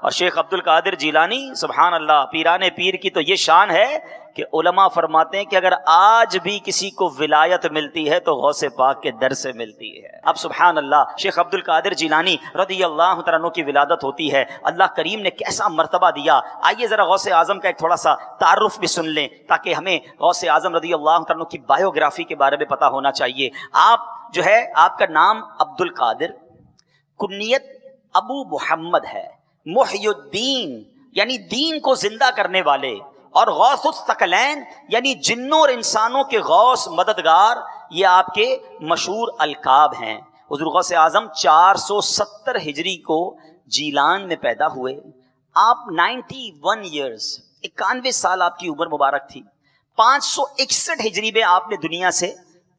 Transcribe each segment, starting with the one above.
اور شیخ عبد القادر جیلانی سبحان اللہ پیران پیر کی تو یہ شان ہے کہ علماء فرماتے ہیں کہ اگر آج بھی کسی کو ولایت ملتی ہے تو غوث پاک کے در سے ملتی ہے. اب سبحان اللہ شیخ عبد القادر جیلانی رضی اللہ تعالیٰ عنہ کی ولادت ہوتی ہے. اللہ کریم نے کیسا مرتبہ دیا. آئیے ذرا غوث اعظم کا ایک تھوڑا سا تعارف بھی سن لیں تاکہ ہمیں غوث اعظم رضی اللہ تعالیٰ عنہ کی بایوگرافی کے بارے میں پتہ ہونا چاہیے. آپ جو ہے آپ کا نام عبد القادر، کنیت ابو محمد ہے، محی الدین یعنی دین کو زندہ کرنے والے، اور غوث الثقلین یعنی جنوں اور انسانوں کے غوث مددگار، یہ آپ کے مشہور القاب ہیں. حضور غوث اعظم 470 ہجری کو جیلان میں پیدا ہوئے. آپ 91 ایئرز 91 سال آپ کی عمر مبارک تھی. 561 ہجری میں آپ نے دنیا سے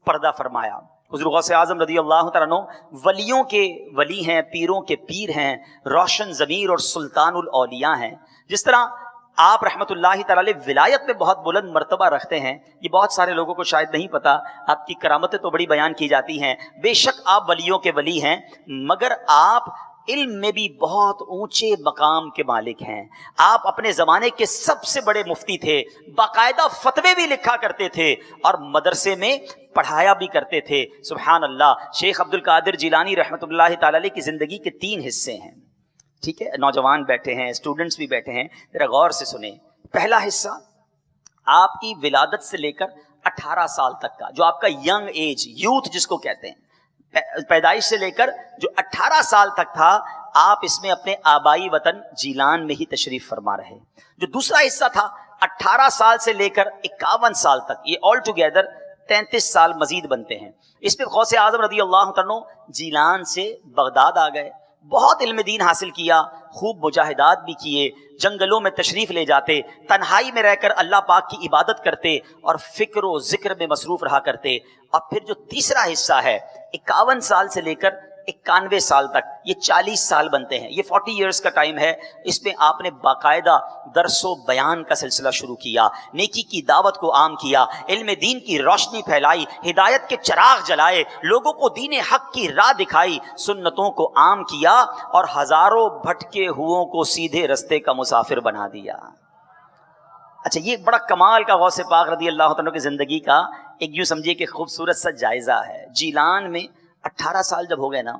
پردہ فرمایا. حضور غوث اعظم رضی اللہ تعالیٰ عنہ ولیوں کے ولی ہیں، پیروں کے پیر ہیں، روشن ضمیر اور سلطان الاولیاء ہیں. جس طرح آپ رحمت اللہ تعالی ولایت میں بہت بلند مرتبہ رکھتے ہیں، یہ بہت سارے لوگوں کو شاید نہیں پتا. آپ کی کرامتیں تو بڑی بیان کی جاتی ہیں، بے شک آپ ولیوں کے ولی ہیں، مگر آپ علم میں بھی بہت اونچے مقام کے مالک ہیں. آپ اپنے زمانے کے سب سے بڑے مفتی تھے، باقاعدہ فتوے بھی لکھا کرتے تھے اور مدرسے میں پڑھایا بھی کرتے تھے. سبحان اللہ. شیخ عبد القادر جیلانی رحمۃ اللہ تعالی علیہ کی زندگی کے 3 حصے ہیں. ٹھیک ہے، نوجوان بیٹھے ہیں، اسٹوڈنٹس بھی بیٹھے ہیں، ذرا غور سے سنیں. پہلا حصہ آپ کی ولادت سے لے کر 18 سال تک کا، جو آپ کا ینگ ایج، یوتھ جس کو کہتے ہیں، پیدائش سے لے کر جو 18 سال تک تھا، آپ اس میں اپنے آبائی وطن جیلان میں ہی تشریف فرما رہے. جو دوسرا حصہ تھا 18 سال سے لے کر 51 سال تک، یہ آل ٹوگیدر 33 سال مزید بنتے ہیں. اس پہ غوث اعظم رضی اللہ عنہ جیلان سے بغداد آ گئے، بہت علم دین حاصل کیا، خوب مجاہدات بھی کیے، جنگلوں میں تشریف لے جاتے، تنہائی میں رہ کر اللہ پاک کی عبادت کرتے اور فکر و ذکر میں مصروف رہا کرتے. اور پھر جو تیسرا حصہ ہے 51 سال سے لے کر 91 سال تک، یہ 40 سال بنتے ہیں، یہ 40 ایئرز کا ٹائم ہے. اس میں آپ نے باقاعدہ درس و بیان کا سلسلہ شروع کیا، نیکی کی دعوت کو عام کیا، علم دین کی روشنی پھیلائی، ہدایت کے چراغ جلائے، لوگوں کو دین حق کی راہ دکھائی، سنتوں کو عام کیا اور ہزاروں بھٹکے ہوئوں کو سیدھے رستے کا مسافر بنا دیا. اچھا، یہ بڑا کمال کا غوث پاک رضی اللہ عنہ کی زندگی کا ایک یوں سمجھیے کہ خوبصورت سا جائزہ ہے. جیلان میں 18 سال جب ہو گئے نا،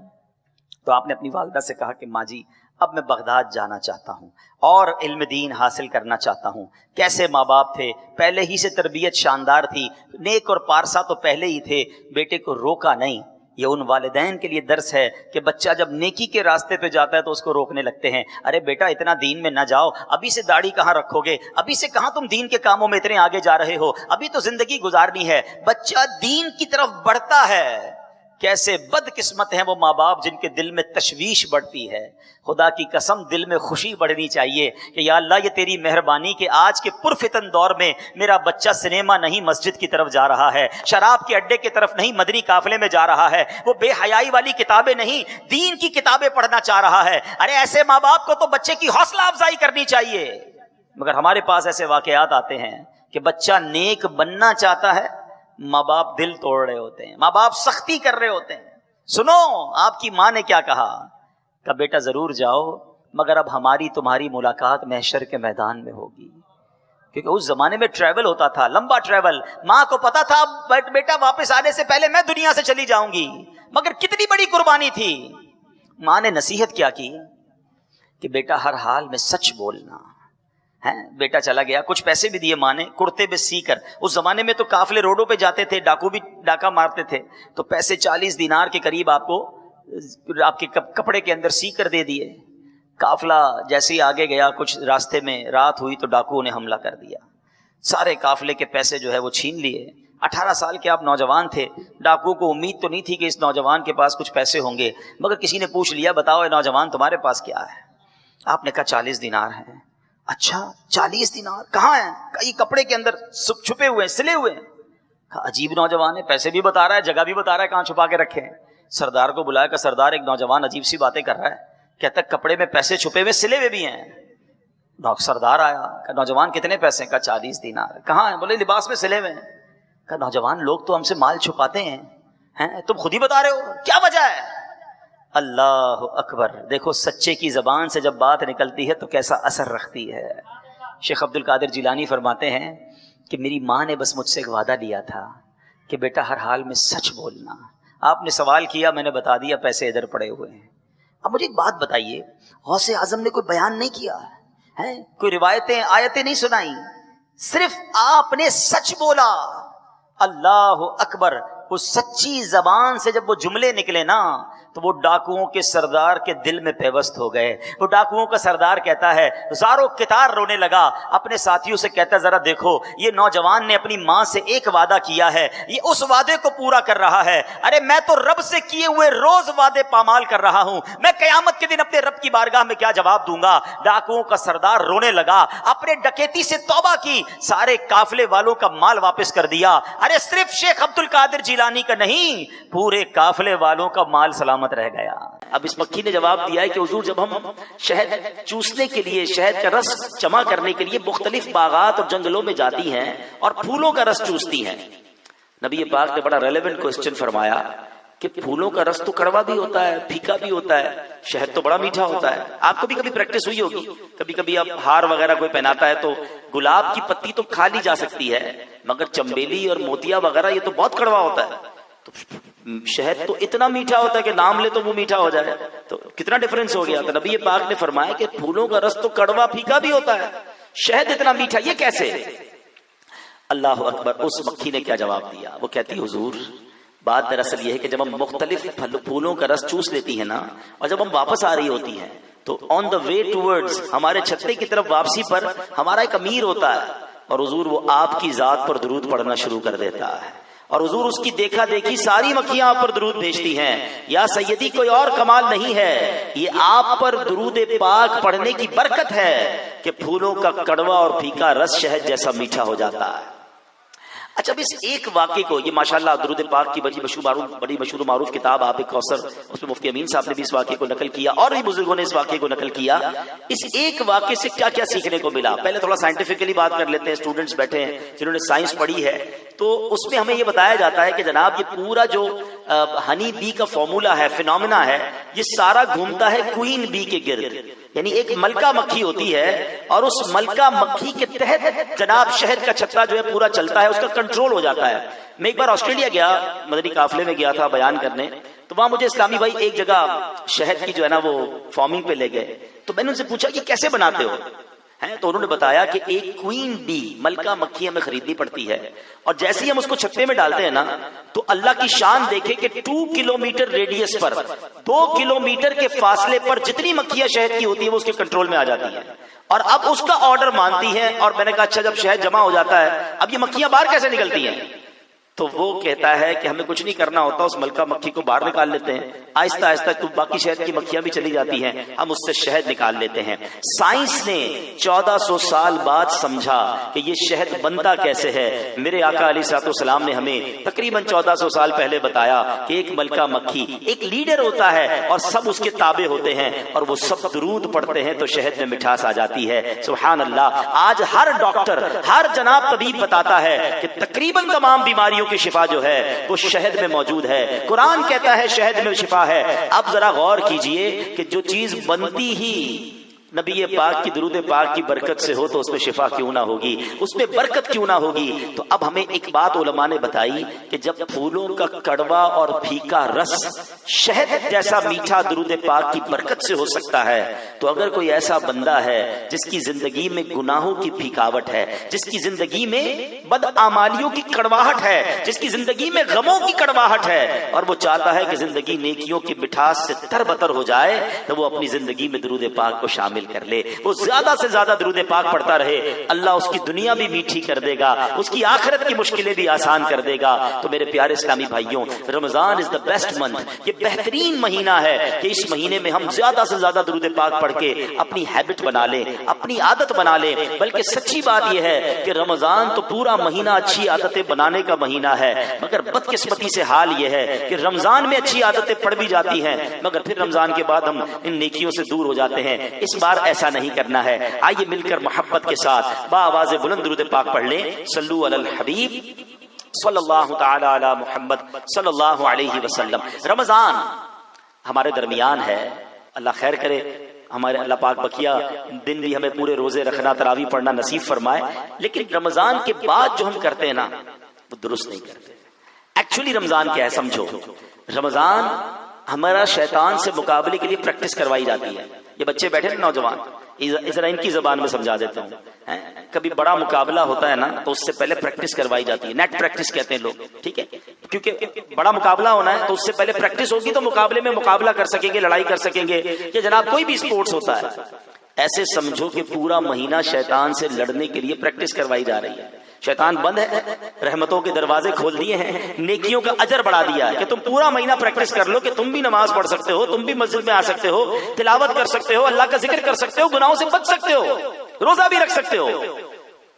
تو آپ نے اپنی والدہ سے کہا کہ ماں جی اب میں بغداد جانا چاہتا ہوں اور علم دین حاصل کرنا چاہتا ہوں. کیسے ماں باپ تھے، پہلے ہی سے تربیت شاندار تھی، نیک اور پارسا تو پہلے ہی تھے، بیٹے کو روکا نہیں. یہ ان والدین کے لیے درس ہے کہ بچہ جب نیکی کے راستے پہ جاتا ہے تو اس کو روکنے لگتے ہیں. ارے بیٹا اتنا دین میں نہ جاؤ، ابھی سے داڑھی کہاں رکھو گے، ابھی سے کہاں تم دین کے کاموں میں اتنے آگے جا رہے ہو، ابھی تو زندگی گزارنی ہے. بچہ دین کی طرف بڑھتا ہے. کیسے بد قسمت ہیں وہ ماں باپ جن کے دل میں تشویش بڑھتی ہے. خدا کی قسم دل میں خوشی بڑھنی چاہیے کہ یا اللہ یہ تیری مہربانی کہ آج کے پرفتن دور میں میرا بچہ سنیما نہیں مسجد کی طرف جا رہا ہے، شراب کے اڈے کی طرف نہیں مدنی قافلے میں جا رہا ہے، وہ بے حیائی والی کتابیں نہیں دین کی کتابیں پڑھنا چاہ رہا ہے. ارے ایسے ماں باپ کو تو بچے کی حوصلہ افزائی کرنی چاہیے. مگر ہمارے پاس ایسے واقعات آتے ہیں کہ بچہ نیک بننا چاہتا ہے، ماں باپ دل توڑ رہے ہوتے ہیں، ماں باپ سختی کر رہے ہوتے ہیں. سنو آپ کی ماں نے کیا کہا کہ بیٹا ضرور جاؤ مگر اب ہماری تمہاری ملاقات محشر کے میدان میں ہوگی. کیونکہ اس زمانے میں ٹریول ہوتا تھا، لمبا ٹریول. ماں کو پتا تھا بیٹا واپس آنے سے پہلے میں دنیا سے چلی جاؤں گی، مگر کتنی بڑی قربانی تھی. ماں نے نصیحت کیا کی کہ بیٹا ہر حال میں سچ بولنا ہے. بیٹا چلا گیا، کچھ پیسے بھی دیے ماں نے کرتے پہ سی کر. اس زمانے میں تو قافلے روڈوں پہ جاتے تھے، ڈاکو بھی ڈاکہ مارتے تھے، تو پیسے 40 دینار کے قریب آپ کو آپ کے کپڑے کے اندر سی کر دے دیے. قافلہ جیسے ہی آگے گیا، کچھ راستے میں رات ہوئی تو ڈاکوؤں نے حملہ کر دیا، سارے قافلے کے پیسے جو ہے وہ چھین لیے. 18 سال کے آپ نوجوان تھے، ڈاکوؤں کو امید تو نہیں تھی کہ اس نوجوان کے پاس کچھ پیسے ہوں گے، مگر کسی نے پوچھ لیا بتاؤ اے نوجوان تمہارے پاس کیا ہے؟ آپ نے کہا 40 دینار ہیں. اچھا 40 دینار کہاں ہیں؟ کئی کپڑے کے اندر چھپے ہوئے ہیں، سلے ہوئے ہیں. عجیب نوجوان ہے، پیسے بھی بتا رہا ہے، جگہ بھی بتا رہا ہے کہاں چھپا کے رکھے ہیں. سردار کو بلایا کہ سردار ایک نوجوان عجیب سی باتیں کر رہا ہے، کہتا ہے کپڑے میں پیسے چھپے ہوئے سلے ہوئے بھی ہیں. سردار آیا کہ نوجوان کتنے پیسے؟ کا 40 دینار. کہاں ہیں؟ بولے لباس میں سلے ہوئے ہیں. کہ نوجوان لوگ تو ہم سے مال چھپاتے ہیں، تم خود ہی بتا رہے ہو، کیا وجہ ہے؟ اللہ اکبر. دیکھو سچے کی زبان سے جب بات نکلتی ہے تو کیسا اثر رکھتی ہے. شیخ عبد القادر جیلانی فرماتے ہیں کہ میری ماں نے بس مجھ سے ایک وعدہ لیا تھا کہ بیٹا ہر حال میں سچ بولنا. آپ نے سوال کیا، میں نے بتا دیا، پیسے ادھر پڑے ہوئے ہیں. اب مجھے ایک بات بتائیے، غوث اعظم نے کوئی بیان نہیں کیا ہے، کوئی روایتیں آیتیں نہیں سنائیں، صرف آپ نے سچ بولا. اللہ اکبر. اس سچی زبان سے جب وہ جملے نکلے نا تو وہ ڈاکوؤں کے سردار کے دل میں پیوست ہو گئے. وہ ڈاکوؤں کا سردار کہتا ہے، زارو کتار رونے لگا، اپنے ساتھیوں سے کہتا ہے ذرا دیکھو یہ نوجوان نے اپنی ماں سے ایک وعدہ کیا ہے، یہ اس وعدے کو پورا کر رہا ہے. ارے میں تو رب سے کیے ہوئے روز وعدے پامال کر رہا ہوں، میں قیامت کے دن اپنے رب کی بارگاہ میں کیا جواب دوں گا. ڈاکوؤں کا سردار رونے لگا، اپنے ڈکیتی سے توبہ کی، سارے قافلے والوں کا مال واپس کر دیا. ارے صرف شیخ عبد القادر جیلانی کا نہیں، پورے قافلے والوں کا مال سلامت رہ گیا. اب اس مکھی نے جواب دیا ہے کہ حضور جب ہم شہد چوسنے کے لیے، شہد کا رس جمع کرنے کے لیے مختلف باغات اور جنگلوں میں جاتی ہیں اور پھولوں کا رس چوستی ہیں، نبی پاک نے بڑا ریلیونٹ کوسچن فرمایا کہ پھولوں کا رس تو کڑوا بھی ہوتا ہے، پھیکا بھی ہوتا ہے، شہد تو بڑا میٹھا ہوتا ہے. آپ کو بھی کبھی پریکٹس ہوئی ہوگی، کبھی کبھی اب ہار وغیرہ کوئی پہناتا ہے تو گلاب کی پتی تو کھا لی جا سکتی ہے، مگر چمبیلی اور موتیا وغیرہ یہ تو بہت کڑوا ہوتا ہے. تو شہد تو اتنا میٹھا ہوتا ہے کہ نام لے تو وہ میٹھا ہو جائے. تو کتنا ڈفرنس ہو گیا. تو نبی پاک نے فرمایا کہ پھولوں کا رس تو کڑوا پھیکا بھی ہوتا ہے، شہد اتنا میٹھا، یہ کیسے؟ اللہ اکبر. اس مکھی نے کیا جواب دیا؟ وہ کہتی حضور بات دراصل یہ ہے کہ جب ہم مختلف پھولوں کا رس چوس لیتی ہیں نا، اور جب ہم واپس آ رہی ہوتی ہیں تو آن دا وے ٹورڈز، ہمارے چھتے کی طرف واپسی پر ہمارا ایک امیر ہوتا ہے، اور حضور وہ آپ کی ذات پر درود پڑھنا شروع کر دیتا ہے، اور حضور اس کی دیکھا دیکھی ساری مکھیاں آپ پر درود بھیجتی ہیں. یا سیدی کوئی اور کمال نہیں ہے، یہ آپ پر درود پاک پڑھنے کی برکت ہے کہ پھولوں کا کڑوا اور پھیکا رس شہد جیسا میٹھا ہو جاتا ہے. اچھا اب اس ایک واقعے کو، یہ ماشاءاللہ درود پاک کی بڑی مشہور و معروف کتاب آب کوثر، اس میں مفتی امین صاحب نے بھی اس واقعے کو نقل کیا اور بھی بزرگوں نے اس واقعے کو نقل کیا. اس ایک واقعے سے کیا کیا سیکھنے کو ملا؟ پہلے تھوڑا سائنٹیفکلی بات کر لیتے ہیں. اسٹوڈنٹس بیٹھے ہیں جنہوں نے سائنس پڑھی ہے، تو اس میں ہمیں یہ بتایا جاتا ہے کہ جناب یہ پورا جو ہنی بی کا فارمولا ہے، فینومینا ہے، یہ سارا گھومتا ہے کوئین بی کے گرد. یعنی ایک ملکہ مکھی ہوتی ہے اور اس ملکہ مکھی کے تحت جناب شہد کا چھتا جو ہے پورا چلتا ہے، اس کا کنٹرول ہو جاتا ہے. میں ایک بار آسٹریلیا گیا، مدنی قافلے میں گیا تھا بیان کرنے، تو وہاں مجھے اسلامی بھائی ایک جگہ شہد کی جو ہے نا وہ فارمنگ پہ لے گئے. تو میں نے ان سے پوچھا کہ کیسے بناتے ہو؟ تو انہوں نے بتایا کہ ایک کوئین بی ملکہ مکھی ہمیں خریدنی پڑتی ہے، اور جیسے ہی ہم اس کو چھتے میں ڈالتے ہیں نا تو اللہ کی شان دیکھے کہ 2 کلومیٹر ریڈیس پر، 2 کلومیٹر کے فاصلے پر جتنی مکھیاں شہد کی ہوتی ہے وہ اس کے کنٹرول میں آ جاتی ہیں، اور اب اس کا آرڈر مانتی ہیں. اور میں نے کہا اچھا جب شہد جمع ہو جاتا ہے اب یہ مکھیاں باہر کیسے نکلتی ہیں؟ تو وہ کہتا ہے کہ ہمیں کچھ نہیں کرنا ہوتا، اس ملکہ مکھی کو باہر نکال لیتے ہیں، آہستہ آہستہ تو باقی شہد کی مکھیاں بھی چلی جاتی ہیں، ہم اس سے شہد نکال لیتے ہیں. سائنس نے 1400 سال بعد سمجھا کہ یہ شہد بنتا کیسے ہے. میرے آقا علیہ الصلوۃ والسلام نے ہمیں تقریباً 1400 سال پہلے بتایا کہ ایک ملکہ مکھی ایک لیڈر ہوتا ہے اور سب اس کے تابع ہوتے ہیں، اور وہ سب درود پڑھتے ہیں تو شہد میں مٹھاس آ جاتی ہے. سبحان اللہ. آج ہر ڈاکٹر، ہر جناب طبیب بتاتا ہے کہ تقریباً تمام بیماریوں کی شفا جو ہے وہ شہد میں موجود ہے. قرآن کہتا ہے شہد میں شفا ہے. اب ذرا غور کیجئے کہ جو چیز بنتی ہی نبی پاک کی درود پاک کی برکت سے ہو تو اس میں شفا کیوں نہ ہوگی، اس میں برکت کیوں نہ ہوگی. تو اب ہمیں ایک بات علماء نے بتائی کہ جب پھولوں کا کڑوا اور پھیکا رس شہد جیسا میٹھا درود پاک کی برکت سے ہو سکتا ہے، تو اگر کوئی ایسا بندہ ہے جس کی زندگی میں گناہوں کی پھیکاوٹ ہے، جس کی زندگی میں بدعمالیوں کی کڑواہٹ ہے، جس کی زندگی میں غموں کی کڑواہٹ ہے، اور وہ چاہتا ہے کہ زندگی نیکیوں کی مٹھاس سے تربتر ہو جائے، تو وہ اپنی زندگی میں درود پاک کو شامل کر لے. وہ زیادہ سے زیادہ درود پاک پڑھتا رہے، اللہ اس کی دنیا بھی میٹھی کر دے گا، اس کی آخرت کی مشکلیں بھی آسان کر دے گا. تو میرے پیارے اسلامی بھائیوں، رمضان از دا بیسٹ منتھ. یہ بہترین مہینہ ہے کہ اس مہینے میں ہم زیادہ سے زیادہ درود پاک پڑھ کے اپنی ہیبٹ بنا لیں، اپنی عادت بنا لیں. بلکہ سچی بات یہ ہے کہ رمضان تو پورا مہینہ اچھی عادتیں بنانے کا مہینہ ہے، مگر بدقسمتی سے حال یہ ہے کہ رمضان میں اچھی عادتیں پڑھ بھی جاتی ہیں مگر پھر رمضان کے بعد ہم ان نیکیوں سے دور ہو جاتے ہیں. اس بار ایسا نہیں کرنا ہے. آئیے مل کر محبت کے ساتھ بآواز بلند درود پاک پڑھ لیں. صلو علی الحبیب صلی اللہ تعالی علی محمد صلی اللہ علیہ وسلم. رمضان ہمارے درمیان ہے، اللہ خیر کرے، ہمارے اللہ پاک بقیہ دن بھی ہمیں پورے روزے رکھنا، تراویح پڑھنا نصیب فرمائے، لیکن رمضان کے بعد جو ہم کرتے ہیں نا وہ درست نہیں کرتے۔ ایکچولی رمضان کیا ہے سمجھو، رمضان ہمارا شیطان سے مقابلے کے لیے پریکٹس کروائی جاتی ہے۔ یہ بچے بیٹھے نا نوجوان، ذرا ان کی زبان میں سمجھا دیتا ہوں، کبھی بڑا مقابلہ ہوتا ہے نا تو اس سے پہلے پریکٹس کروائی جاتی ہے، نیٹ پریکٹس کہتے ہیں لوگ، ٹھیک ہے، کیونکہ بڑا مقابلہ ہونا ہے تو اس سے پہلے پریکٹس ہوگی تو مقابلے میں مقابلہ کر سکیں گے، لڑائی کر سکیں گے، یا جناب کوئی بھی سپورٹس ہوتا ہے، ایسے سمجھو کہ پورا مہینہ شیطان سے لڑنے کے لیے پریکٹس کروائی جا رہی ہے۔ شیطان بند ہے، رحمتوں کے دروازے کھول دیے ہیں، نیکیوں کا اجر بڑھا دیا ہے کہ تم پورا مہینہ پریکٹس کر لو کہ تم بھی نماز پڑھ سکتے ہو، تم بھی مسجد میں آ سکتے ہو، تلاوت کر سکتے ہو، اللہ کا ذکر کر سکتے ہو، گناہوں سے بچ سکتے ہو، روزہ بھی رکھ سکتے ہو۔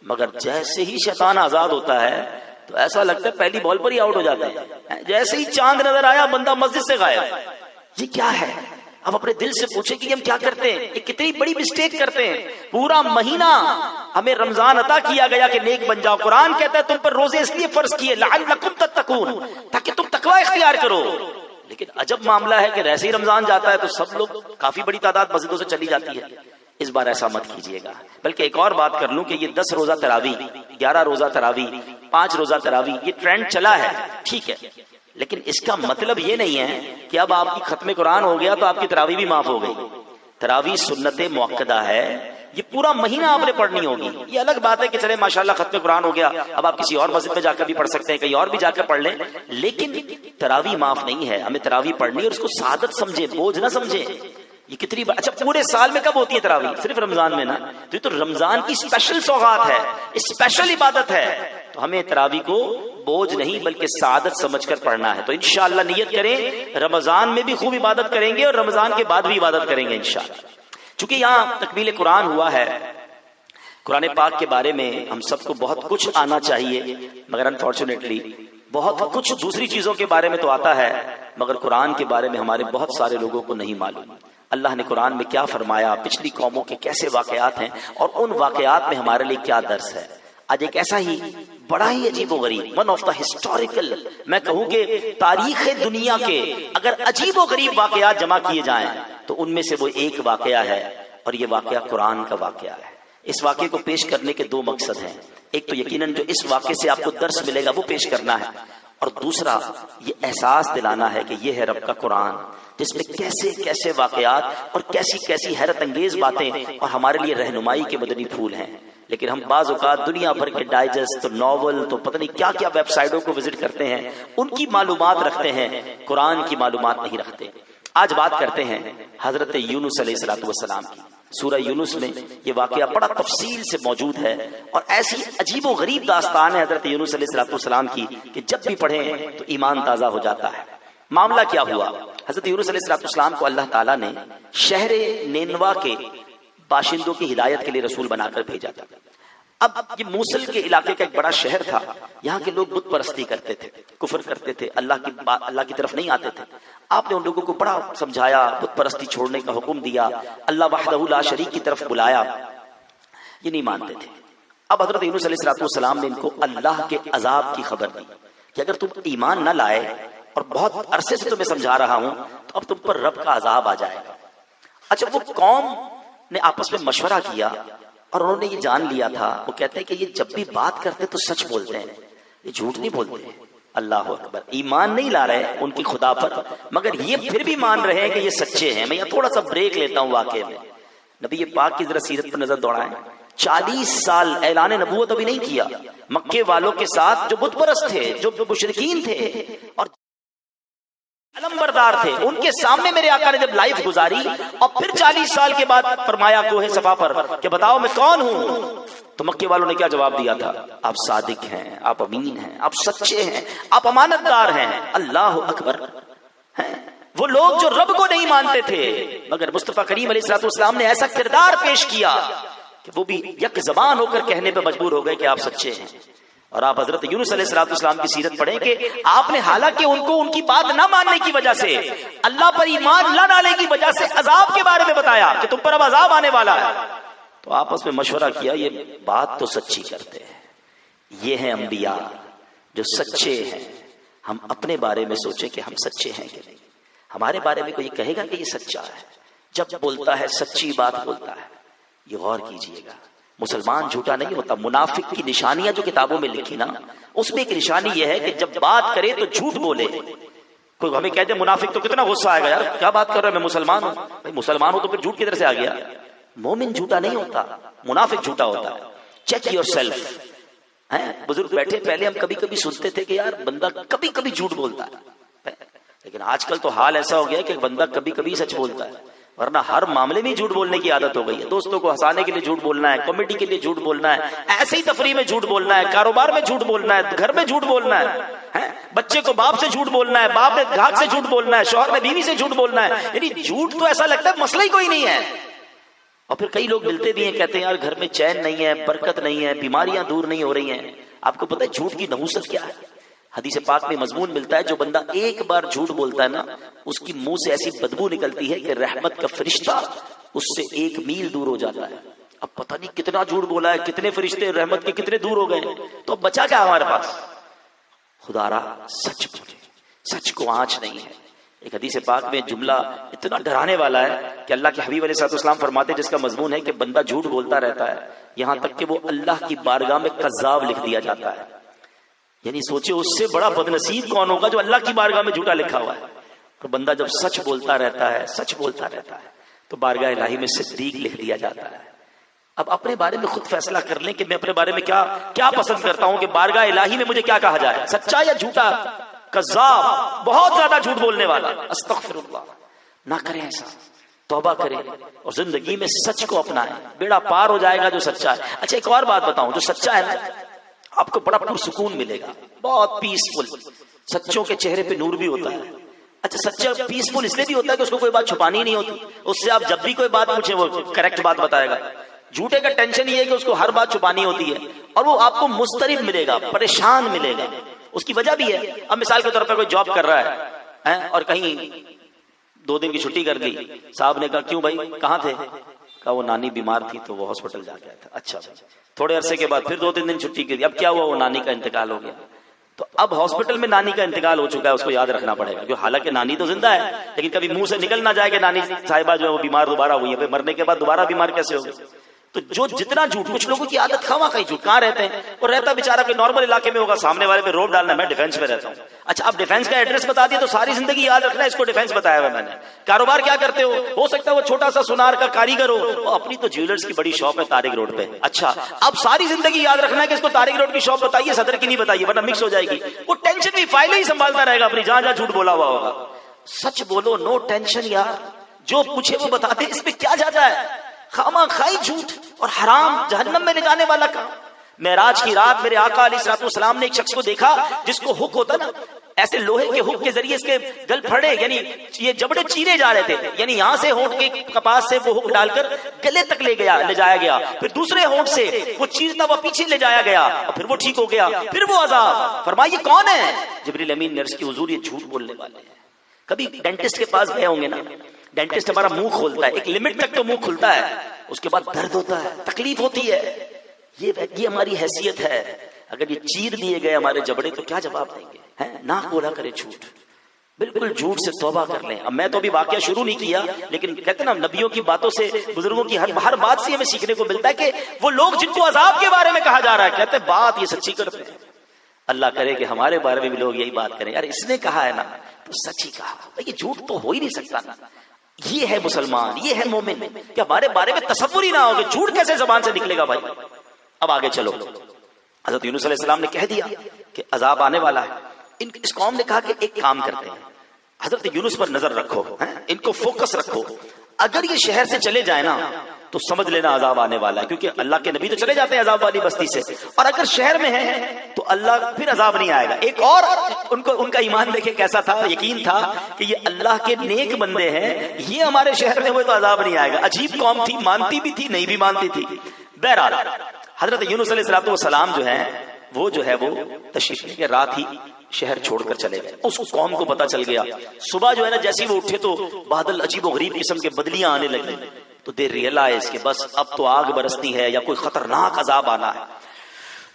مگر جیسے ہی شیطان آزاد ہوتا ہے تو ایسا لگتا ہے پہلی بال پر ہی آؤٹ ہو جاتے ہیں، جیسے ہی چاند نظر آیا بندہ مسجد سے غائب۔ یہ کیا ہے؟ اب اپنے دل سے پوچھیں کہ ہم کیا کرتے ہیں، یہ کتنی بڑی مسٹیک کرتے ہیں۔ پورا مہینہ ہمیں رمضان عطا کیا گیا کہ نیک بن جاؤ، قرآن کہتا ہے تم پر روزے اس لیے فرض کیے لعلکم تتقون، تاکہ تم تقوی اختیار کرو۔ لیکن عجب معاملہ ہے کہ ایسے ہی رمضان جاتا ہے تو سب لوگ، کافی بڑی تعداد مسجدوں سے چلی جاتی ہے۔ اس بار ایسا مت کیجیے گا۔ بلکہ ایک اور بات کر لوں کہ یہ 10 روزہ تراویح، 11 روزہ تراویح، 5 روزہ تراویح، یہ ٹرینڈ چلا ہے، ٹھیک ہے، لیکن اس کا مطلب یہ نہیں ہے کہ اب آپ کی ختم قرآن ہو گیا تو آپ کی تراویح بھی معاف ہو گئی۔ تراویح سنت موقدہ ہے، یہ پورا مہینہ آپ نے پڑھنی ہوگی۔ یہ الگ بات ہے کہ چلے ماشاءاللہ ختم قرآن ہو گیا، اب آپ کسی اور مسجد میں جا کر بھی پڑھ سکتے ہیں، کہیں اور بھی جا کر پڑھ لیں، لیکن تراویح معاف نہیں ہے۔ ہمیں تراویح پڑھنی ہے اور اس کو سعادت سمجھے، بوجھ نہ سمجھے۔ یہ کتنی اچھا پورے سال میں کب ہوتی ہے تراویح؟ صرف رمضان میں نا، تو یہ تو رمضان کی اسپیشل سوغات ہے، اسپیشل عبادت ہے، تو ہمیں تراویح کو بوجھ نہیں بلکہ سعادت سمجھ کر پڑھنا ہے۔ تو انشاءاللہ نیت کریں رمضان میں بھی خوب عبادت کریں گے اور رمضان کے بعد بھی عبادت کریں گے انشاءاللہ۔ چونکہ یہاں تکمیل قرآن ہوا ہے، قرآن پاک کے بارے میں ہم سب کو بہت کچھ آنا چاہیے، مگر انفارچونیٹلی بہت کچھ دوسری چیزوں کے بارے میں تو آتا ہے، مگر قرآن کے بارے میں ہمارے بہت سارے لوگوں کو نہیں معلوم۔ اللہ نے قرآن میں کیا فرمایا، پچھلی قوموں کے کیسے واقعات ہیں اور ان واقعات میں ہمارے لیے کیا درس ہے۔ آج ایک ایسا ہی بڑا ہی عجیب و غریب، ون آف دا ہسٹوریکل، میں کہوں کہ تاریخ دنیا کے اگر عجیب و غریب واقعات جمع کیے جائیں تو ان میں سے وہ ایک واقعہ ہے، اور یہ واقعہ قرآن کا واقعہ ہے۔ اس واقعے کو پیش کرنے کے 2 مقصد ہیں، ایک تو یقیناً جو اس واقعے سے آپ کو درس ملے گا وہ پیش کرنا ہے، اور دوسرا یہ احساس دلانا ہے کہ یہ ہے رب کا قرآن، جس میں کیسے کیسے واقعات اور کیسی کیسی حیرت انگیز باتیں اور ہمارے لیے رہنمائی کے مدنی پھول ہیں۔ لیکن ہم بعض اوقات دنیا بھر کے ڈائجسٹ، تو ناول، تو پتہ نہیں کیا کیا ویب سائٹوں کو وزٹ کرتے ہیں، ان کی معلومات رکھتے ہیں، قرآن کی معلومات نہیں رکھتے۔ آج بات کرتے ہیں حضرت یونس علیہ السلام کی۔ سورہ یونس میں یہ واقعہ بڑا تفصیل سے موجود ہے، اور ایسی عجیب و غریب داستان ہے حضرت یونس علیہ السلام کی کہ جب بھی پڑھیں تو ایمان تازہ ہو جاتا ہے۔ معاملہ کیا ہوا؟ حضرت یونس علیہ السلام کو اللہ تعالیٰ نے شہر نینوا کے باشندوں کی ہدایت کے لیے رسول بنا کر بھیجا تھا۔ اب یہ موصل کے علاقے کا ایک بڑا شہر تھا، یہاں کے لوگ بت پرستی کرتے تھے، کفر کرتے تھے، اللہ کی طرف نہیں آتے تھے۔ آپ نے ان لوگوں کو بڑا سمجھایا، بت پرستی چھوڑنے کا حکم دیا، اللہ وحدہ لا شریک کی طرف بلایا، یہ نہیں مانتے تھے۔ اب حضرت یونس علیہ السلام نے ان کو اللہ کے عذاب کی خبر دی کہ اگر تم ایمان نہ لائے، اور بہت عرصے سے تمہیں سمجھا رہا ہوں، تو اب تم پر رب کا عذاب آ جائے گا۔ اچھا وہ قوم نے آپس میں مشورہ کیا اور انہوں نے یہ جان لیا تھا، وہ کہتے ہیں کہ یہ جب بھی بات کرتے تو سچ بولتے ہیں، یہ جھوٹ نہیں بولتے۔ اللہ اکبر، ایمان نہیں لا رہے ان کی خدا پر، مگر یہ پھر بھی مان رہے ہیں کہ یہ سچے ہیں۔ میں یہ تھوڑا سا بریک لیتا ہوں واقعے میں، نبی پاک کی ذرا سیرت پر نظر دوڑائیں۔ 40 سال اعلان نبوت ابھی نہیں کیا، مکے والوں کے ساتھ جو بت پرست تھے، جو مشرکین تھے اور علمبردار تھے، ان کے سامنے میرے آقا نے جب لائف گزاری اور پھر 40 سال کے بعد فرمایا کوہ صفا پر کہ بتاؤ میں کون ہوں، تو مکے والوں نے کیا جواب دیا تھا؟ آپ صادق ہیں، آپ امین ہیں، آپ سچے ہیں، آپ امانت دار ہیں۔ اللہ اکبر، وہ لوگ جو رب کو نہیں مانتے تھے، مگر مصطفیٰ کریم علیہ السلام نے ایسا کردار پیش کیا کہ وہ بھی یک زبان ہو کر کہنے پہ مجبور ہو گئے کہ آپ سچے ہیں۔ اور آپ حضرت یونس علیہ السلام کی سیرت پڑھیں کہ آپ نے حالانکہ ان کو ان کی بات نہ ماننے کی وجہ سے، اللہ پر ایمان نہ ڈالنے کی وجہ سے عذاب کے بارے میں بتایا کہ تم پر اب عذاب آنے والا ہے، تو آپس میں مشورہ کیا یہ بات تو سچی کرتے ہیں، یہ ہیں انبیاء جو سچے ہیں، ہم اپنے بارے میں سوچیں کہ ہم سچے ہیں کہ نہیں۔ ہمارے بارے میں کوئی کہے گا کہ یہ سچا ہے، جب بولتا ہے سچی بات بولتا ہے. یہ غور کیجئے گا، مسلمان جھوٹا نہیں ہوتا. منافق کی نشانیاں جو کتابوں میں لکھی نا، اس میں ایک نشانی یہ ہے کہ جب بات کرے تو جھوٹ بولے. کوئی ہمیں کہتے منافق تو کتنا غصہ آئے گا، یار کیا بات کر رہا ہے، میں مسلمان ہوں. بھائی مسلمان ہو تو پھر جھوٹ کدھر سے آ گیا؟ مومن جھوٹا نہیں ہوتا، منافق جھوٹا ہوتا ہے. Check your self. بزرگ بیٹھے، پہلے ہم کبھی کبھی سنتے تھے کہ یار بندہ کبھی کبھی جھوٹ بولتا ہے، لیکن آج کل تو حال ایسا ہو گیا کہ بندہ کبھی کبھی سچ بولتا ہے، ورنہ ہر معاملے میں جھوٹ بولنے کی عادت ہو گئی ہے. دوستوں کو ہنسانے کے لیے جھوٹ بولنا ہے، کامیڈی کے لیے جھوٹ بولنا ہے، ایسے ہی تفریح میں جھوٹ بولنا ہے، کاروبار میں جھوٹ بولنا ہے، گھر میں جھوٹ بولنا ہے، بچے کو باپ سے جھوٹ بولنا ہے، باپ نے گھاٹ سے جھوٹ بولنا ہے، شوہر نے بیوی سے جھوٹ بولنا ہے. یعنی جھوٹ تو ایسا لگتا ہے مسئلہ ہی کوئی نہیں ہے. اور پھر کئی لوگ ملتے بھی ہیں، کہتے ہیں یار گھر میں چین نہیں ہے، برکت نہیں ہے، بیماریاں دور نہیں ہو رہی ہیں. آپ کو پتہ ہے جھوٹ کی نحوست کیا ہے؟ حدیث پاک میں مضمون ملتا ہے، جو بندہ ایک بار جھوٹ بولتا ہے نا، اس کی منہ سے ایسی بدبو نکلتی ہے کہ رحمت کا فرشتہ اس سے 1 میل دور ہو جاتا ہے. اب پتہ نہیں کتنا جھوٹ بولا ہے، کتنے فرشتے رحمت کے کتنے دور ہو گئے، تو اب بچا کیا ہمارے پاس؟ خدا را سچ بولے، سچ کو آنچ نہیں ہے. ایک حدیث پاک میں جملہ اتنا ڈرانے والا ہے کہ اللہ کے حبیب علیہ الصلوۃ والسلام فرماتے ہیں، جس کا مضمون ہے کہ بندہ جھوٹ بولتا رہتا ہے یہاں تک کہ وہ اللہ کی بارگاہ میں کذاب لکھ دیا جاتا ہے. یعنی سوچے اس سے بڑا بدنصیب کون ہوگا جو اللہ کی بارگاہ میں جھوٹا لکھا ہوا ہے. اور بندہ جب سچ بولتا رہتا ہے، سچ بولتا رہتا ہے، تو بارگاہ الہی میں صدیق لکھ دیا جاتا ہے. اب اپنے بارے میں خود فیصلہ کر لیں کہ میں اپنے بارے میں کیا پسند کرتا ہوں، کہ بارگاہ الہی میں مجھے کیا کہا جائے، سچا یا جھوٹا؟ کذاب، بہت زیادہ جھوٹ بولنے والا. استغفر اللہ. نہ کریں ایسا، توبہ کریں اور زندگی میں سچ کو اپنائیں، بیڑا پار ہو جائے گا جو سچا ہے. اچھا ایک اور بات بتاؤں، جو سچا ہے نا آپ کو بڑا پرسکون ملے گا، بہت پیسفل. سچوں کے چہرے پہ نور بھی ہوتا ہے. اچھا سچا پیسفل اس لیے بھی ہوتا ہے کہ اس کو کوئی بات چھپانی نہیں ہوتی، اس سے آپ جب بھی کوئی بات پوچھیں وہ کریکٹ بات بتائے گا. جھوٹے کا ٹینشن یہ ہے کہ اس کو ہر بات چھپانی ہوتی ہے اور وہ آپ کو مضطرب ملے گا، پریشان ملے گا. اس کی وجہ بھی ہے. اب مثال کے طور پر کوئی جاب کر رہا ہے اور کہیں 2 دن کی چھٹی کر لی، صاحب نے کہا کیوں بھائی کہاں تھے؟ کہا وہ نانی بیمار تھی تو وہ ہاسپٹل جا گیا تھا. اچھا تھوڑے عرصے کے بعد پھر 2-3 دن چھٹی کی. اب کیا ہوا؟ وہ نانی کا انتقال ہو گیا. تو اب ہاسپٹل میں نانی کا انتقال ہو چکا ہے، اس کو یاد رکھنا پڑے گا، حالانکہ نانی تو زندہ ہے لیکن کبھی منہ سے نکل نہ جائے کہ نانی صاحبہ جو ہے وہ بیمار دوبارہ ہوئی ہے. مرنے کے بعد دوبارہ بیمار کیسے ہوگی؟ تو جو جتنا جھوٹ، کچھ لوگوں کی عادت خواہ کہیں جھوٹ کہاں رہتے ہیں، اور رہتا بیچارہ کوئی نارمل علاقے میں ہوگا، سامنے والے پہ روب ڈالنا، میں ڈیفینس میں رہتا ہوں. اچھا اب ڈیفینس کا ایڈریس بتا دیا تو ساری زندگی یاد رکھنا ہے اس کو ڈیفینس بتایا ہوا میں نے. کاروبار کیا کرتے ہو سکتا ہے وہ چھوٹا سا سونار کا کاریگر ہو، اپنی تو جیولرز کی بڑی شاپ ہے طارق روڈ پہ. اچھا اب ساری زندگی یاد رکھنا ہے کہ اس کو طارق روڈ کی شاپ بتائیے، صدر کی نہیں بتائیے ورنہ مکس ہو جائے گی. وہ ٹینشن بھی فائلیں ہی سنبھالتا رہے گا اپنی، جہاں جہاں جھوٹ بولا ہوا ہوگا. سچ بولو، نو ٹینشن یار، جو پوچھے وہ بتا دے، اس پہ کیا جاتا ہے؟ خامہ خائی جھوٹ اور حرام جہنم میں لے جانے والا کام. معراج کی رات میرے آقا علیہ الصلوۃ والسلام نے ایک شخص کو دیکھا جس کو ہک ہوتا نا، ایسے لوہے کے ہک کے ذریعے اس کے گل پھڑے، یعنی یہ جبڑے چیرے جا رہے تھے، یعنی یہاں سے ہونٹ کے کپاس سے وہ ہک ڈال کر گلے تک لے جایا گیا، پھر دوسرے ہونٹ سے وہ چیرتا ہوا پیچھے لے جایا گیا، اور پھر وہ ٹھیک ہو گیا، پھر وہ عذاب. فرمائیے کون ہے؟ جبریل امین نے عرض کی حضور یہ جھوٹ بولنے والے ہیں. کبھی ڈینٹسٹ کے پاس گئے ہوں گے نا، ڈینٹسٹ ہمارا منہ کھولتا ہے، ایک لمٹ تک تو منہ کھلتا ہے، اس کے بعد درد ہوتا ہے، تکلیف ہوتی ہے. یہ ہماری حیثیت ہے. اگر یہ چیر دیے گئے ہمارے جبڑے تو کیا جواب دیں گے؟ نہ بولا کرے جھوٹ، بالکل جھوٹ سے توبہ کر لیں. اب میں تو ابھی واقعہ شروع نہیں کیا، لیکن کہتے نا نبیوں کی باتوں سے، بزرگوں کی ہر بات سے ہمیں سیکھنے کو ملتا ہے کہ وہ لوگ جن کو عذاب کے بارے میں کہا جا رہا ہے کہتے ہیں بات یہ سچی کرتے ہیں. اللہ کرے کہ ہمارے بارے میں بھی لوگ یہی بات کریں، یار اس نے کہا ہے نا تو سچ ہی کہا. یہ جھوٹ تو ہو ہی نہیں سکتا نا. یہ ہے مسلمان، یہ ہے مومن کہ ہمارے بارے میں تصور ہی نہ ہو کہ جھوٹ کیسے زبان سے نکلے گا. بھائی اب آگے چلو. حضرت یونس علیہ السلام نے کہہ دیا کہ عذاب آنے والا ہے. اس قوم نے کہا کہ ایک کام کرتے ہیں، حضرت یونس پر نظر رکھو، ان کو فوکس رکھو. اگر یہ شہر سے چلے جائے نا تو سمجھ لینا عذاب آنے والا ہے، کیونکہ اللہ کے نبی تو چلے جاتے ہیں عذاب والی بستی سے، اور اگر شہر میں ہیں تو اللہ پھر عذاب نہیں آئے گا. ایک اور ان کا ایمان دیکھے کیسا تھا، یقین تھا کہ یہ اللہ کے نیک بندے ہیں، یہ ہمارے شہر میں ہوئے تو عذاب نہیں آئے گا. عجیب قوم تھی، مانتی بھی تھی نہیں بھی مانتی تھی. بہرحال حضرت یونس علیہ السلام جو ہیں وہ تشریف لے کے رات ہی شہر چھوڑ کر چلے گئے. اس قوم کو پتا چل گیا. صبح جو ہے نا جیسے وہ اٹھے تو بادل عجیب و غریب قسم کے بدلیاں آنے لگی، تو دے ریئلائز کہ بس اب تو آگ برستی ہے یا کوئی خطرناک عذاب آنا ہے.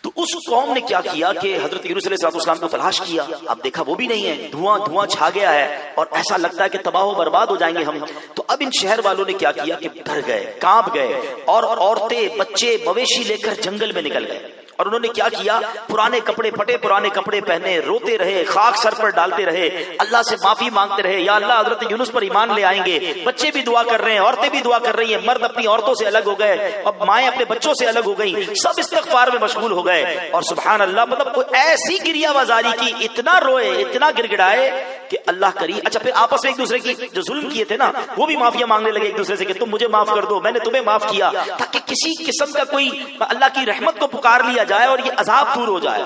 تو اس قوم نے کیا کیا کہ حضرت یونس علیہ السلام کو تلاش کیا. اب دیکھا وہ بھی نہیں ہے, دھواں چھا گیا ہے اور ایسا لگتا ہے کہ تباہ و برباد ہو جائیں گے ہم. تو اب ان شہر والوں نے کیا کیا کہ ڈر گئے, کانپ گئے اور عورتیں بچے مویشی لے کر جنگل میں نکل گئے. اور انہوں نے کیا کیا, پرانے کپڑے پھٹے پرانے کپڑے پہنے, روتے رہے, خاک سر پر ڈالتے رہے, اللہ سے معافی مانگتے رہے, یا اللہ حضرت یونس پر ایمان لے آئیں گے. بچے بھی دعا کر رہے ہیں, عورتیں بھی دعا کر رہی ہیں, مرد اپنی عورتوں سے الگ ہو گئے, اب مائیں اپنے بچوں سے الگ ہو گئیں, سب استغفار میں مشغول ہو گئے. اور سبحان اللہ, مطلب ایسی گریہ بازاری کی, اتنا روئے, اتنا گر گڑائے کہ اللہ کریم. اچھا پھر آپس میں ایک دوسرے کی جو ظلم کیے تھے نا, وہ بھی معافیاں مانگنے لگے ایک دوسرے سے کہ تم مجھے معاف کر دو, میں نے تمہیں معاف کیا, تاکہ کسی قسم کا کوئی اللہ کی رحمت کو پکار لیا جائے اور یہ عذاب دور ہو جائے.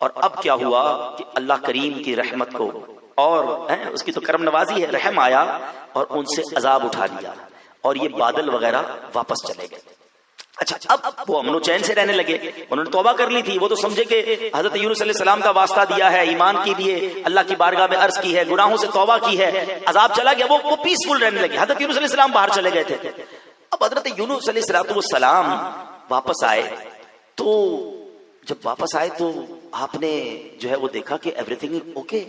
اور اب کیا ہوا کہ اللہ کریم کی رحمت کو اور اس کی تو کرم نوازی ہے, رحم آیا اور ان سے عذاب اٹھا لیا اور یہ بادل وغیرہ واپس چلے گئے. اچھا اب وہ امن و چین سے رہنے لگے. انہوں نے توبہ کر لی تھی, وہ تو سمجھے کہ حضرت یونس علیہ السلام کا واسطہ دیا ہے, ایمان کے لیے اللہ کی بارگاہ میں عرض کی ہے, گناہوں سے توبہ کی ہے, عذاب چلا گیا, وہ پیسفل رہنے لگے. حضرت یونس علیہ السلام باہر چلے گئے تھے. اب حضرت یونس علیہ السلام واپس آئے. تو جب واپس آئے تو آپ نے جو ہے وہ دیکھا کہ ایوری تھنگ اوکے,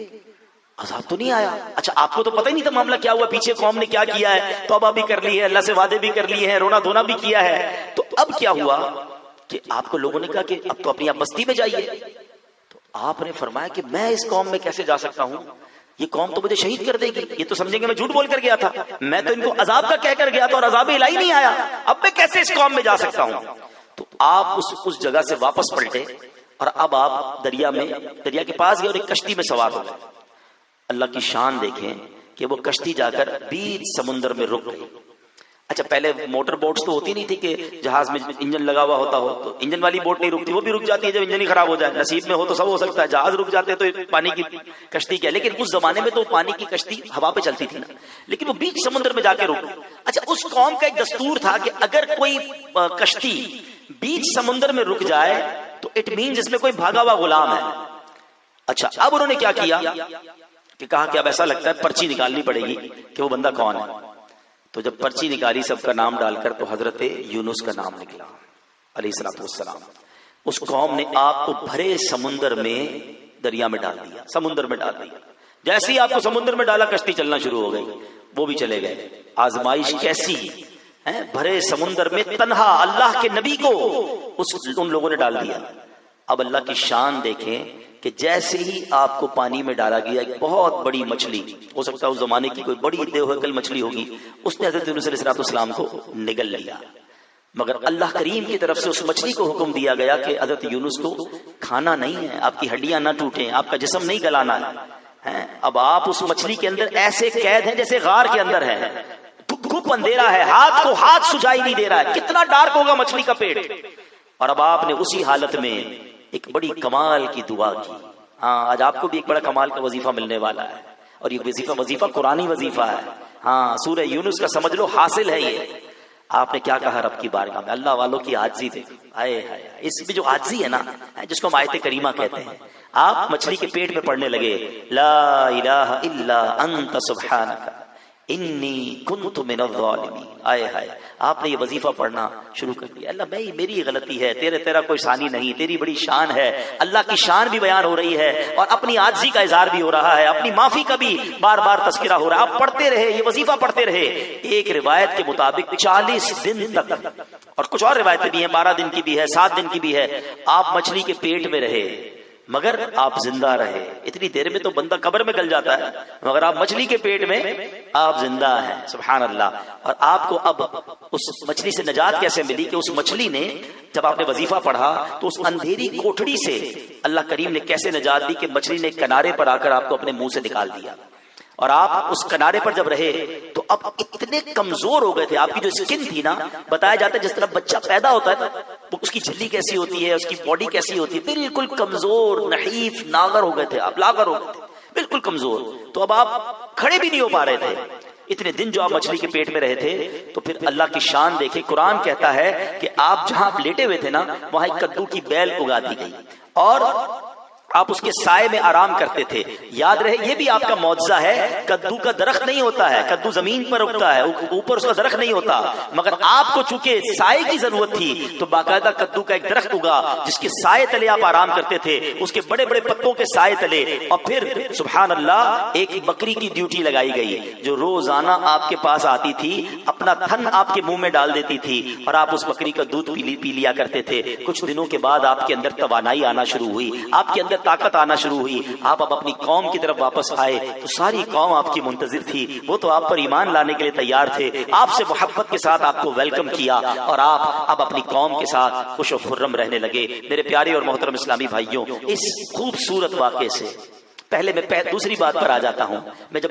عذاب تو نہیں آیا. اچھا آپ کو تو پتہ ہی نہیں تھا معاملہ کیا ہوا, پیچھے قوم نے کیا کیا ہے, توبہ بھی کر لی ہے, اللہ سے وعدے بھی کر لیے ہیں, رونا دھونا بھی کیا ہے. تو اب کیا ہوا کہ آپ کو لوگوں نے کہا کہ اب تو اپنی آپ بستی میں جائیے. تو آپ نے فرمایا کہ میں اس قوم میں کیسے جا سکتا ہوں, یہ قوم تو مجھے شہید کر دے گی, یہ تو سمجھیں گے میں جھوٹ بول کر گیا تھا, میں تو ان کو عذاب کا کہہ کر گیا تھا اور عذاب الہی نہیں آیا, اب میں کیسے اس قوم میں جا سکتا ہوں. تو آپ اس جگہ سے واپس پلٹے اور اب آپ دریا کے پاس گئے اور ایک کشتی میں سوار ہو گئے. اللہ کی شان دیکھیں کہ وہ کشتی جا کر بیچ سمندر میں رک گئی. اچھا پہلے موٹر بوٹس تو ہوتی نہیں تھی کہ جہاز میں انجن لگا ہوا ہوتا ہو, تو انجن والی بوٹ نہیں رکتی, وہ بھی رک جاتی ہے جب انجن ہی خراب ہو جائے. نصیب میں ہو تو سب ہو سکتا ہے, جہاز رک جاتے تو پانی کی کشتی کیا. لیکن اس زمانے میں تو پانی کی کشتی ہوا پہ چلتی تھی نا, لیکن وہ بیچ سمندر میں جا کے رک گئی. اچھا اس قوم کا ایک دستور تھا کہ اگر کوئی کشتی بیچ سمندر میں رک جائے تو اٹ مینز اس میں کوئی بھاگا ہوا غلام ہے. اچھا اب انہوں نے کیا کیا کہ کہا کہ اب ایسا لگتا ہے پرچی نکالنی پڑے گی کہ وہ بندہ کون ہے. تو جب پرچی نکالی سب کا نام ڈال کر, تو حضرت یونس کا نام نکلا علیہ الصلوۃ والسلام. اس قوم نے آپ کو بھرے سمندر میں دریا میں ڈال دیا, سمندر میں ڈال دیا. جیسے ہی آپ کو سمندر میں ڈالا کشتی چلنا شروع ہو گئی, وہ بھی چلے گئے. آزمائش کیسی ہے, بھرے سمندر میں تنہا اللہ کے نبی کو ان لوگوں نے ڈال دیا. اب اللہ کی شان دیکھیں کہ جیسے ہی آپ کو پانی میں ڈالا گیا, ایک بہت بڑی مچھلی, ہو سکتا ہے اس زمانے کی کوئی بڑی دیوہکل مچھلی ہوگی, اس نے حضرت یونس علیہ السلام کو نگل لیا. مگر اللہ کریم کی طرف سے اس مچھلی کو حکم دیا گیا کہ حضرت یونس کو کھانا نہیں ہے, آپ کی ہڈیاں نہ ٹوٹیں, آپ کا جسم نہیں گلانا ہے. اب آپ اس مچھلی کے اندر ایسے قید ہیں جیسے غار کے اندر ہے, گھپ اندھیرا ہے, ہاتھ کو ہاتھ سجائی نہیں دے رہا ہے, کتنا ڈارک ہوگا مچھلی کا پیٹ. اور اب آپ نے اسی حالت میں ایک بڑی کمال کی دعا کی. ہاں آج آپ کو بھی ایک بڑا کمال کا وظیفہ ملنے والا ہے, اور یہ وظیفہ قرآنی وظیفہ ہے. ہاں سورہ یونس کا سمجھ لو حاصل ہے یہ. آپ نے کیا کہا رب کی بارگاہ میں, اللہ والوں کی عاجزی دیکھو, آئے ہائے, اس میں جو عاجزی ہے نا, جس کو ہم آیت کریمہ کہتے ہیں, آپ مچھلی کے پیٹ میں پڑھنے لگے لا الہ الا انت سبحانک انی کنت من الظالمین. آئے ہائے, آپ نے یہ وظیفہ پڑھنا شروع کر دیا. اللہ میں میری غلطی ہے, تیرا کوئی ثانی نہیں, تیری بڑی شان ہے. اللہ کی شان بھی بیان ہو رہی ہے اور اپنی عاجزی کا اظہار بھی ہو رہا ہے, اپنی معافی کا بھی بار بار تذکرہ ہو رہا ہے. آپ پڑھتے رہے, یہ وظیفہ پڑھتے رہے. ایک روایت کے مطابق 40 دن تک, اور کچھ اور روایتیں بھی ہیں 12 دن کی بھی ہے, 7 دن کی بھی ہے, آپ مچھلی کے پیٹ میں رہے مگر آپ زندہ رہے. اتنی دیر میں تو بندہ قبر میں گل جاتا ہے, مگر آپ مچھلی کے پیٹ میں آپ زندہ ہیں. سبحان اللہ. اور آپ کو اب اس مچھلی سے نجات کیسے ملی کہ اس مچھلی نے جب آپ نے وظیفہ پڑھا تو اس اندھیری کوٹڑی سے اللہ کریم نے کیسے نجات دی کہ مچھلی نے کنارے پر آ کر آپ کو اپنے منہ سے نکال دیا. اور آپ اس کنارے پر جب رہے تو اب اتنے کمزور ہو گئے تھے, آپ کی جو اسکن تھی نا, بتایا جاتا ہے جس طرح بچہ پیدا ہوتا ہے نا, اس کی جھلی کیسی ہوتی ہے, اس کی باڈی کیسی ہوتی ہے, بالکل کمزور, نحیف, ناگر ہو گئے تھے آپ, لاغر ہو گئے تھے, بالکل کمزور. تو اب آپ کھڑے بھی نہیں ہو پا رہے تھے اتنے دن جو آپ مچھلی کے پیٹ میں رہے تھے. تو پھر اللہ کی شان دیکھیں, قرآن کہتا ہے کہ آپ جہاں لیٹے ہوئے تھے نا, وہاں ایک کدو کی بیل اگا دی گئی, اور آپ اس کے سائے میں آرام کرتے تھے. یاد رہے یہ بھی آپ کا معجزہ ہے. کدو کا درخت نہیں ہوتا ہے, کدو زمین پر اگتا ہے, اوپر اس کا درخت نہیں ہوتا, مگر آپ کو چونکہ سائے کی ضرورت تھی تو باقاعدہ کدو کا ایک درخت اگا جس کے سائے تلے آپ آرام کرتے تھے, اس کے بڑے بڑے پتوں کے سائے تلے. اور پھر سبحان اللہ ایک بکری کی ڈیوٹی لگائی گئی جو روزانہ آپ کے پاس آتی تھی, اپنا تھن آپ کے منہ میں ڈال دیتی تھی اور آپ اس بکری کا دودھ پی لیا کرتے تھے. کچھ دنوں کے بعد آپ کے اندر توانائی آنا شروع ہوئی, آپ کے اندر طاقت آنا شروع ہوئی. آپ اب اپنی قوم کی طرف واپس آئے تو ساری قوم آپ کی منتظر تھی, وہ تو آپ پر ایمان لانے کے لیے تیار تھے, آپ سے محبت کے ساتھ آپ کو ویلکم کیا اور آپ اب اپنی قوم کے ساتھ خوش و خرم رہنے لگے. میرے پیارے اور محترم اسلامی بھائیوں, اس خوبصورت واقعے سے پہلے میں دوسری بات پر آ جاتا ہوں. میں جب